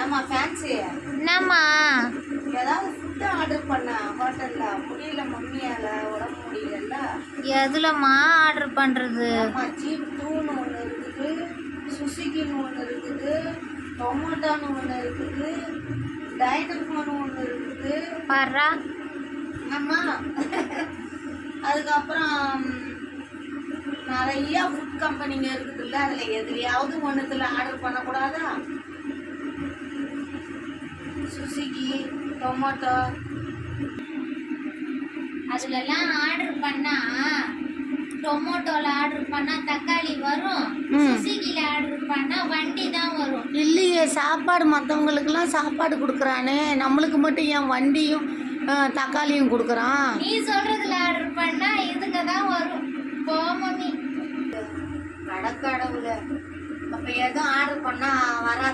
நம்ம ஃபேன்சி என்னம்மா ஏதாவது ஃபுட்டு ஆர்டர் பண்ண ஹோட்டல்ல முடியல மம்மியால உடம்பு முடியல. எதுலம்மா ஆர்டர் பண்ணுறது? நம்ம ஜீப் டூன்னு ஒன்று இருக்குது, சுசுகின்னு ஒன்று இருக்குது, டொமோட்டோன்னு ஒன்று இருக்குது, டைனமோன்னு ஒன்று இருக்குது. பாரா ஆமா. அதுக்கப்புறம் நிறைய ஃபுட் கம்பெனிங்க இருக்குதுல்ல, அதில் எதுலையாவது ஒன்றுத்துல ஆர்டர் பண்ணக்கூடாதா? சுசுகி, டொமோட்டோ அதுலலாம் ஆர்டர் பண்ணா டொமோட்டோல ஆர்டர் பண்ணா தக்காளி வரும், சுசுகில ஆர்டர் பண்ணா வண்டி தான் வரும். இல்லையே, சாப்பாடு மற்றவங்களுக்கெல்லாம் சாப்பாடு கொடுக்குறானே, நம்மளுக்கு மட்டும் ஏன் வண்டியும் தக்காளியும் கொடுக்குறான்? நீ சொல்றதுல ஆர்டர் பண்ணா இதுங்க தான் வரும். போ மம்மி. கடவுள அப்போ எதுவும் ஆர்டர் பண்ணால் வராது.